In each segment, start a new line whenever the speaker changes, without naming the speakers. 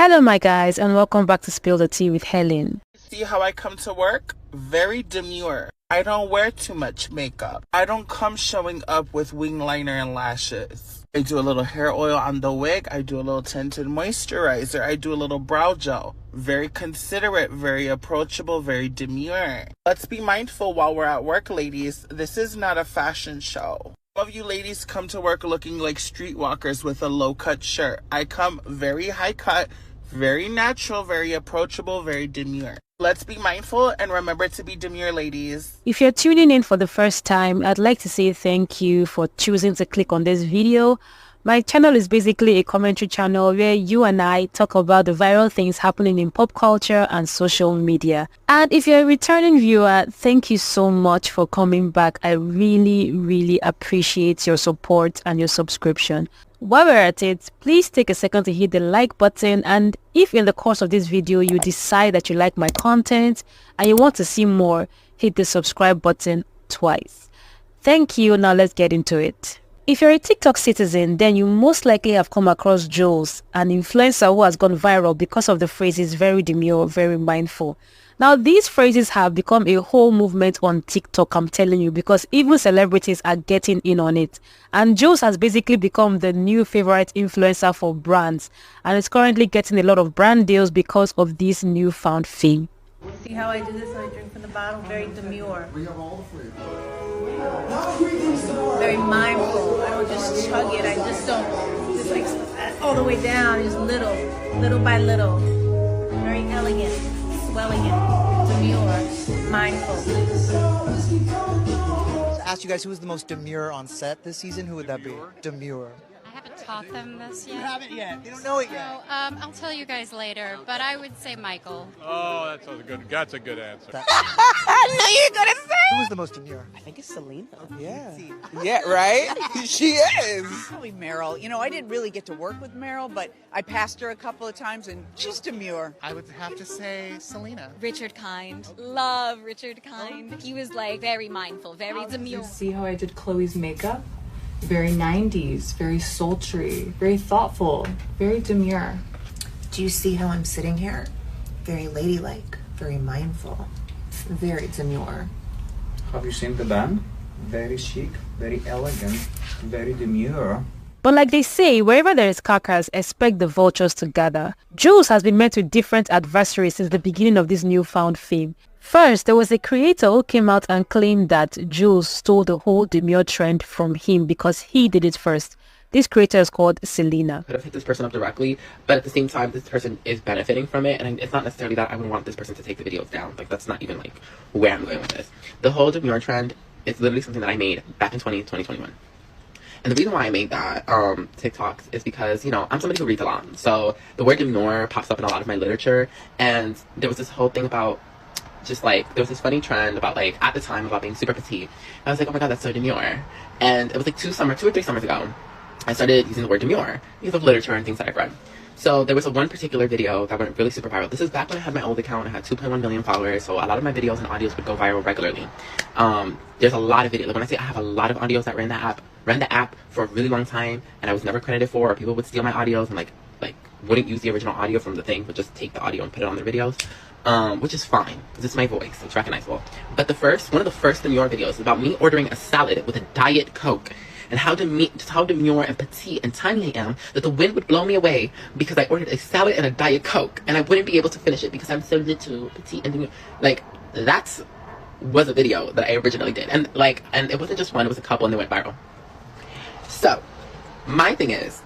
Hello my guys, and welcome back to Spill the Tea with Helen.
See how I come to work? Very demure. I don't wear too much makeup. I don't come showing up with wing liner and lashes. I do a little hair oil on the wig. I do a little tinted moisturizer. I do a little brow gel. Very considerate, very approachable, very demure. Let's be mindful while we're at work, ladies. This is not a fashion show. Some of you ladies come to work looking like streetwalkers with a low-cut shirt. I come very high-cut, very natural, very approachable, very demure. Let's be mindful and remember to be demure, ladies.
If you're tuning in for the first time, I'd like to say thank you for choosing to click on this video. My channel is basically a commentary channel where you and I talk about the viral things happening in pop culture and social media. And if you're a returning viewer, thank you so much for coming back. I really appreciate your support and your subscription. While we're at it, please take a second to hit the like button, and if in the course of this video you decide that you like my content and you want to see more, hit the subscribe button twice. Thank you. Now let's get into it. If you're a TikTok citizen, then you most likely have come across Jools, an influencer who has gone viral because of the phrases very demure, very mindful. Now, these phrases have become a whole movement on TikTok, I'm telling you, because even celebrities are getting in on it. And Jools has basically become the new favorite influencer for brands, and is currently getting a lot of brand deals because of this newfound fame.
See how I do this? I drink from the bottle, very demure.
We have all the flavors.
Very mindful. I don't just chug it. I just don't just like all the way down, just little by little. Very elegant, swelling it, demure, mindful.
To ask you guys who was the most demure on set this season, who would that be? Demure.
I haven't taught them this yet.
You haven't yet. They don't know it yet.
So, I'll tell you guys later, but I would say Michael.
Oh, that's a good answer.
I know you're gonna say.
Who was the most demure?
I think it's Selena.
Yeah.
Yeah, right? She is.
Probably Meryl. You know, I didn't really get to work with Meryl, but I passed her a couple of times, and she's demure.
I would have to say Selena.
Richard Kind. Love Richard Kind. He was like very mindful, very demure.
See how I did Chloe's makeup? Very 90s, very sultry, very thoughtful, very demure.
Do you see how I'm sitting here? Very ladylike, very mindful, very demure.
Have you seen the band? Very chic, very elegant, very demure.
But like they say, wherever there is carcass, expect the vultures to gather. Jools has been met with different adversaries since the beginning of this newfound fame. First, there was a creator who came out and claimed that Jools stole the whole demure trend from him because he did it first. This creator is called Selena.
Could have hit this person up directly, but at the same time, this person is benefiting from it, and it's not necessarily that I would want this person to take the videos down. Like, that's not even, like, where I'm going with this. The whole demure trend is literally something that I made back in 2021. And the reason why I made that TikToks is because, you know, I'm somebody who reads a lot. So the word demure pops up in a lot of my literature, and there was this whole thing about just like, there was this funny trend about like, at the time, about being super petite. I was like, oh my god, that's so demure. And it was like 2 or 3 summers ago, I started using the word demure because of literature and things that I've read. So there was one particular video that went really super viral. This is back when I had my old account. I had 2.1 million followers, so a lot of my videos and audios would go viral regularly. There's a lot of videos. Like, when I say I have a lot of audios that ran the app for a really long time, and I was never credited for, or people would steal my audios and like wouldn't use the original audio from the thing, but just take the audio and put it on their videos. Which is fine, because it's my voice, it's recognizable. But one of the first demure videos is about me ordering a salad with a Diet Coke, and how demure and petite and tiny I am that the wind would blow me away because I ordered a salad and a Diet Coke, and I wouldn't be able to finish it because I'm so little, petite, and demure. Like, that was a video that I originally did, and it wasn't just one, it was a couple, and they went viral. So, my thing is,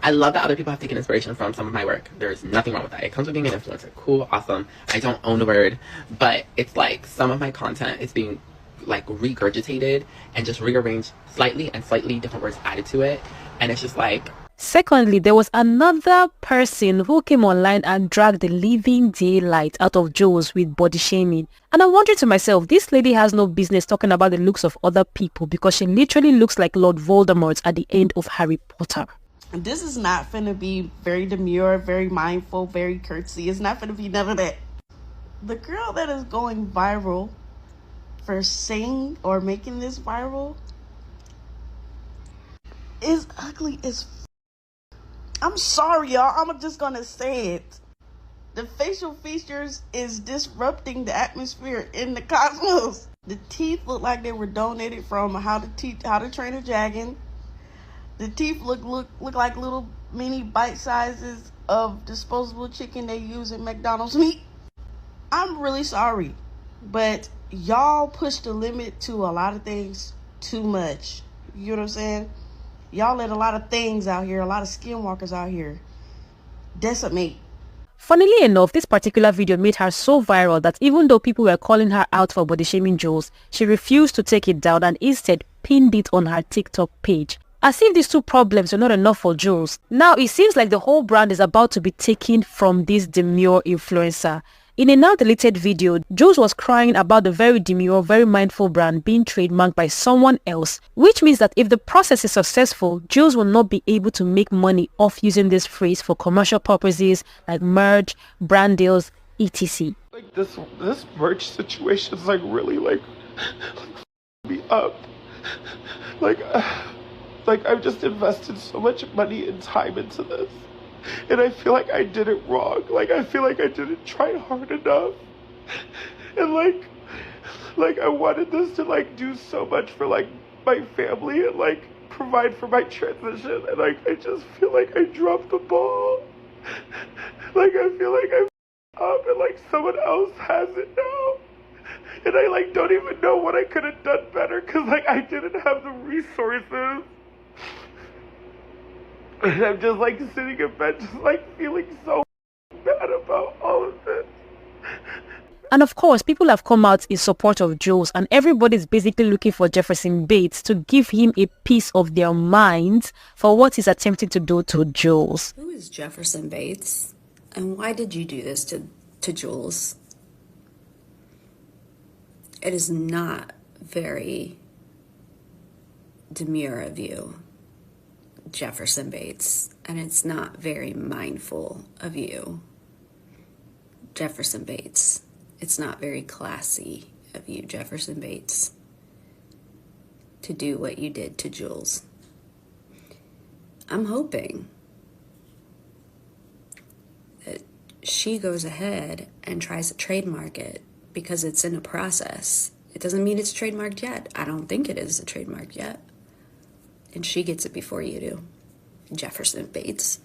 I love that other people have taken inspiration from some of my work. There's nothing wrong with that. It comes with being an influencer. Cool, awesome. I don't own the word, but it's like some of my content is being like regurgitated and just rearranged slightly, and slightly different words added to it. And it's just like...
Secondly, there was another person who came online and dragged the living daylight out of Jools with body shaming. And I'm wondering to myself, this lady has no business talking about the looks of other people, because she literally looks like Lord Voldemort at the end of Harry Potter.
This is not finna be very demure, very mindful, very curtsy. It's not finna be none of that. The girl that is going viral for saying or making this viral is ugly as I'm sorry, y'all. I'm just gonna say it. The facial features is disrupting the atmosphere in the cosmos. The teeth look like they were donated from How to Train a Dragon. The teeth look like little mini bite sizes of disposable chicken they use in McDonald's meat. I'm really sorry, but y'all push the limit to a lot of things too much. You know what I'm saying? Y'all let a lot of things out here, a lot of skinwalkers out here decimate.
Funnily enough, this particular video made her so viral that even though people were calling her out for body shaming Jools, she refused to take it down and instead pinned it on her TikTok page. As if these two problems were not enough for Jools, now it seems like the whole brand is about to be taken from this demure influencer. In a now deleted video, Jools was crying about the Very Demure, Very Mindful brand being trademarked by someone else, which means that if the process is successful, Jools will not be able to make money off using this phrase for commercial purposes like merch, brand deals, etc.
Like this merch situation is like really like me up. Like I've just invested so much money and time into this. And I feel like I did it wrong. Like I feel like I didn't try hard enough. And like I wanted this to like do so much for like my family and like provide for my transition. And like I just feel like I dropped the ball. Like I feel like I'm up and like someone else has it now. And I like don't even know what I could have done better because like I didn't have the resources. And I'm just like sitting in bed just like feeling so bad about all of this.
And of course, people have come out in support of Jools, and everybody's basically looking for Jefferson Bates to give him a piece of their minds for what he's attempting to do to Jools.
Who is Jefferson Bates? And why did you do this to Jools? It is not very demure of you, Jefferson Bates, and it's not very mindful of you, Jefferson Bates. It's not very classy of you, Jefferson Bates, to do what you did to Jools. I'm hoping that she goes ahead and tries to trademark it because it's in a process. It doesn't mean it's trademarked yet. I don't think it is a trademark yet. And she gets it before you do, Jefferson Bates.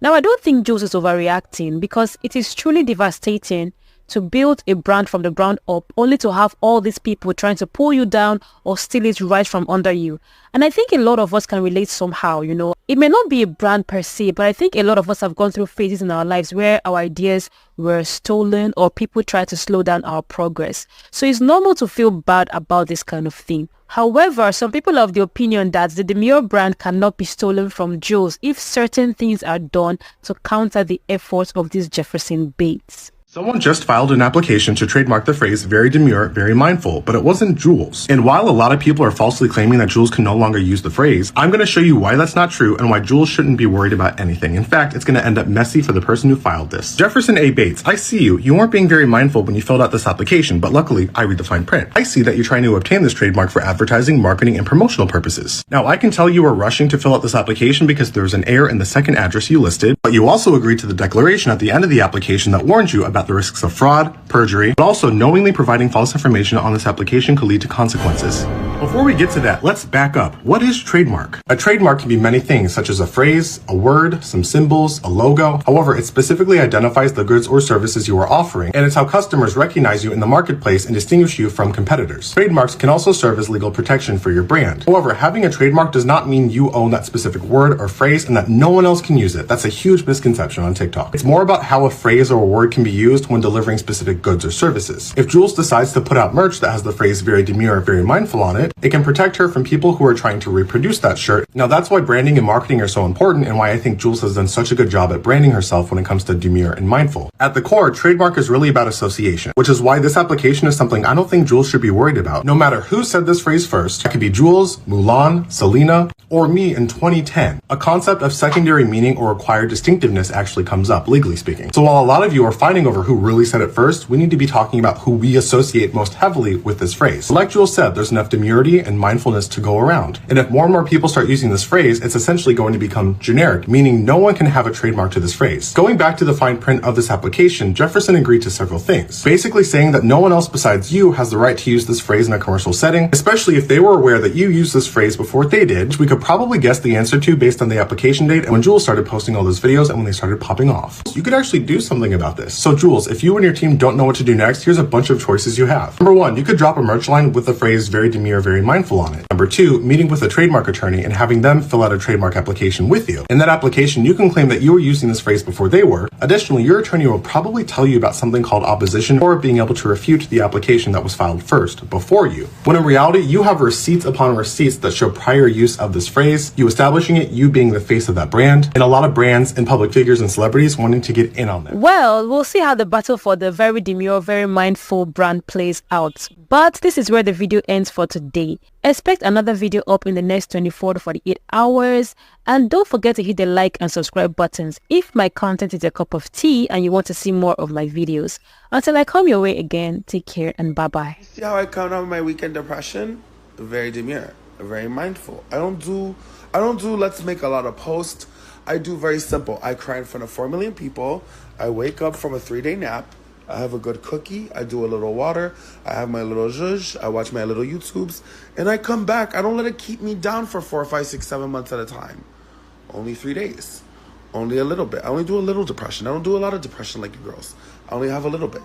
Now, I don't think Jools is overreacting because it is truly devastating to build a brand from the ground up only to have all these people trying to pull you down or steal it right from under you. And I think a lot of us can relate somehow, you know. It may not be a brand per se, but I think a lot of us have gone through phases in our lives where our ideas were stolen or people tried to slow down our progress. So it's normal to feel bad about this kind of thing. However, some people are of the opinion that the Demure brand cannot be stolen from Jools if certain things are done to counter the efforts of these Jefferson Bates.
Someone just filed an application to trademark the phrase very demure, very mindful, but it wasn't Jools. And while a lot of people are falsely claiming that Jools can no longer use the phrase, I'm going to show you why that's not true and why Jools shouldn't be worried about anything. In fact, it's going to end up messy for the person who filed this. Jefferson A. Bates, I see you. You weren't being very mindful when you filled out this application, but luckily, I read the fine print. I see that you're trying to obtain this trademark for advertising, marketing, and promotional purposes. Now, I can tell you were rushing to fill out this application because there's an error in the second address you listed, but you also agreed to the declaration at the end of the application that warned you about the risks of fraud, perjury, but also knowingly providing false information on this application could lead to consequences. Before we get to that, let's back up. What is trademark? A trademark can be many things, such as a phrase, a word, some symbols, a logo. However, it specifically identifies the goods or services you are offering, and it's how customers recognize you in the marketplace and distinguish you from competitors. Trademarks can also serve as legal protection for your brand. However, having a trademark does not mean you own that specific word or phrase and that no one else can use it. That's a huge misconception on TikTok. It's more about how a phrase or a word can be used when delivering specific goods or services. If Jools decides to put out merch that has the phrase very demure, very mindful on it, it can protect her from people who are trying to reproduce that shirt. Now that's why branding and marketing are so important and why I think Jools has done such a good job at branding herself when it comes to demure and mindful. At the core, trademark is really about association, which is why this application is something I don't think Jools should be worried about. No matter who said this phrase first, it could be Jools, Mulan, Selena, or me in 2010. A concept of secondary meaning or acquired distinctiveness actually comes up, legally speaking. So while a lot of you are fighting over who really said it first, we need to be talking about who we associate most heavily with this phrase. Like Jools said, there's enough demure purity and mindfulness to go around. And if more and more people start using this phrase, it's essentially going to become generic, meaning no one can have a trademark to this phrase. Going back to the fine print of this application, Jefferson agreed to several things, basically saying that no one else besides you has the right to use this phrase in a commercial setting, especially if they were aware that you used this phrase before they did, which we could probably guess the answer to based on the application date and when Jools started posting all those videos and when they started popping off. You could actually do something about this. So Jools, if you and your team don't know what to do next, here's a bunch of choices you have. Number 1, you could drop a merch line with the phrase very demure, very mindful on it. Number 2, meeting with a trademark attorney and having them fill out a trademark application with you. In that application, you can claim that you were using this phrase before they were. Additionally, your attorney will probably tell you about something called opposition or being able to refute the application that was filed first, before you. When in reality, you have receipts upon receipts that show prior use of this phrase, you establishing it, you being the face of that brand, and a lot of brands and public figures and celebrities wanting to get in on that.
Well, we'll see how the battle for the very demure, very mindful brand plays out. But this is where the video ends for today. Expect another video up in the next 24 to 48 hours. And don't forget to hit the like and subscribe buttons if my content is a cup of tea and you want to see more of my videos. Until I come your way again, take care and bye-bye.
See how I come down with my weekend depression? Very demure, very mindful. I don't do let's make a lot of posts. I do very simple. I cry in front of 4 million people. I wake up from a 3-day nap. I have a good cookie. I do a little water. I have my little zhuzh. I watch my little YouTubes. And I come back. I don't let it keep me down for 4, 5, 6, 7 months at a time. Only 3 days. Only a little bit. I only do a little depression. I don't do a lot of depression like you girls. I only have a little bit.